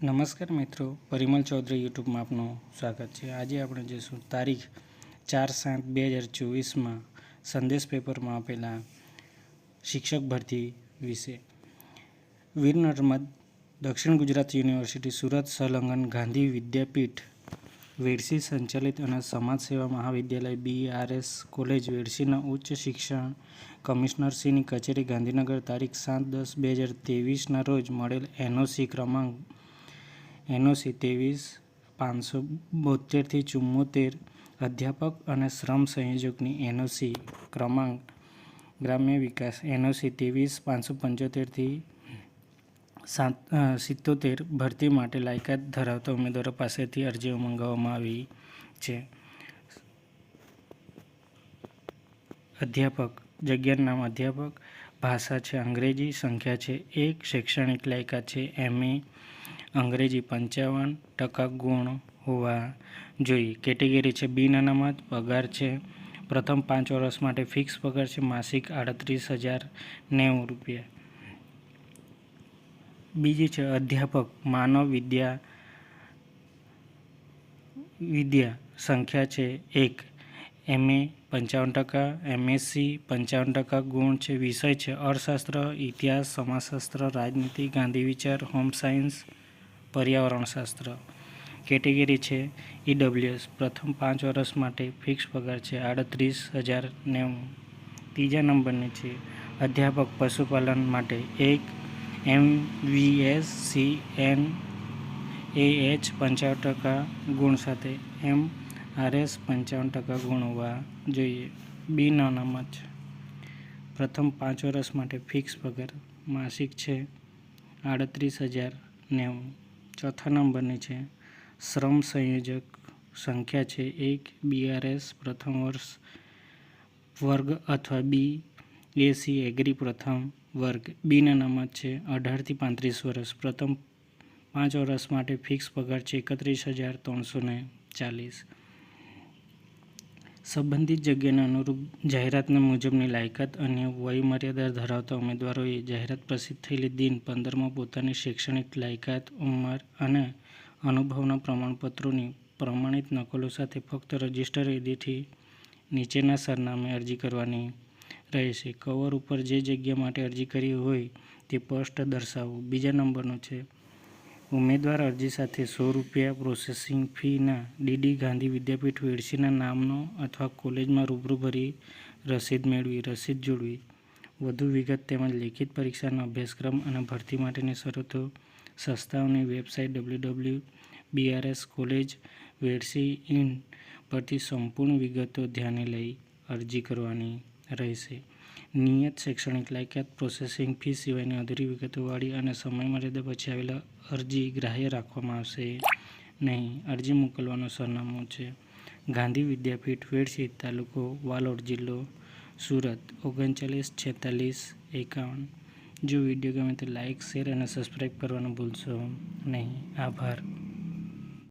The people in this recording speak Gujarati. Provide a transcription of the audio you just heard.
નમસ્કાર મિત્રો, પરિમલ ચૌધરી યુટ્યુબમાં આપનું સ્વાગત છે। આજે આપણે જોઈશું તારીખ 4/7/2024માં સંદેશ પેપરમાં આપેલા શિક્ષક ભરતી વિશે। વીર નર્મદ દક્ષિણ ગુજરાત યુનિવર્સિટી સુરત સંલગ્ન ગાંધી વિદ્યાપીઠ વેડસી સંચાલિત અને સમાજ સેવા મહાવિદ્યાલય BRS કોલેજ વેડસીના ઉચ્ચ શિક્ષણ કમિશનરશ્રીની કચેરી ગાંધીનગર તારીખ 7/10/2023ના રોજ મળેલ NOC ક્રમાંક NOC 23-572-74 અધ્યાપક અને શ્રમ સંયોજકની NOC ક્રમાંક ગ્રામ્ય વિકાસ NOC 23-575-77 ભરતી માટે લાયકાત ધરાવતા ઉમેદવારો પાસેથી અરજીઓ મંગાવવામાં આવી છે। અધ્યાપક જગ્યાનું નામ અધ્યાપક, ભાષા છે અંગ્રેજી, સંખ્યા છે 1, શૈક્ષણિક લાયકાત છે MA અંગ્રેજી 55% ગુણ હોવા જોઈએ। કેટેગરી છે બિન અનામત, પગાર છે પ્રથમ 5 વર્ષ માટે ફિક્સ પગાર છે માસિક 38,090 રૂપિયા। બીજી છે અધ્યાપક માનવ વિદ્યા, સંખ્યા છે 1, MA 55%, MSc 55% ગુણ છે, વિષય છે અર્થશાસ્ત્ર, ઇતિહાસ, સમાજશાસ્ત્ર, રાજનીતિ, ગાંધી વિચાર, હોમ સાયન્સ, પર્યાવરણ શાસ્ત્ર। કેટેગરી છે EWS, પ્રથમ 5 વર્ષ માટે ફિક્સ પગાર છે 38,090। ત્રીજા નંબરની છે અધ્યાપક પશુપાલન માટે 1, MVS CNAH 55% ગુણ સાથે MRS 55% ગુણ હોવા જોઈએ। બિન અનામત પ્રથમ 5 વર્ષ માટે ફિક્સ પગાર માસિક છે 38,090। ચોથા નંબરની છે શ્રમ સંયોજક, સંખ્યા છે 1, BRS પ્રથમ વર્ષ વર્ગ અથવા BAC એગ્રી પ્રથમ વર્ગ। બિન અનામત છે 18 થી 35 વર્ષ, પ્રથમ 5 વર્ષ માટે ફિક્સ પગાર છે 31,340। સંબંધિત જગ્યાને અનુરૂપ જાહેરાતના મુજબની લાયકાત અને વયમર્યાદા ધરાવતા ઉમેદવારોએ જાહેરાત પ્રસિદ્ધ થયેલી દિન 15માં પોતાની શૈક્ષણિક લાયકાત, ઉંમર અને અનુભવના પ્રમાણપત્રોની પ્રમાણિત નકલો સાથે ફક્ત રજિસ્ટર યાદીથી નીચેના સરનામે અરજી કરવાની રહેશે। કવર ઉપર જે જગ્યા માટે અરજી કરી હોય તે સ્પષ્ટ દર્શાવવું। બીજા નંબરનું છે ઉમેદવાર અરજી સાથે ₹100 પ્રોસેસિંગ ફીના DD ગાંધી વિદ્યાપીઠ વેડસીના નામનો અથવા કોલેજમાં રૂબરૂ ભરી રસીદ મેળવી રસીદ જોડવી। વધુ વિગત તેમજ લેખિત પરીક્ષાનો અભ્યાસક્રમ અને ભરતી માટેની શરતો સંસ્થાઓની વેબસાઇટ www.brscollege.wedc.in પરથી સંપૂર્ણ વિગતો ધ્યાને લઈ અરજી કરવાની રહેશે। નિયત શૈક્ષણિક લાયકાત, પ્રોસેસિંગ ફી સિવાયની અધૂરી વિગતોવાળી અને સમયમર્યાદા પછી આવેલ અરજી ગ્રાહ્ય રાખવામાં આવશે નહીં। અરજી મોકલવાનું સરનામું છે ગાંધી વિદ્યાપીઠ વેડસી, તાલુકો વાલોડ, જિલ્લો સુરત 394651। જો વિડીયો ગમે તો લાઇક, શેર અને સબસ્ક્રાઈબ કરવાનું ભૂલશો નહીં। આભાર।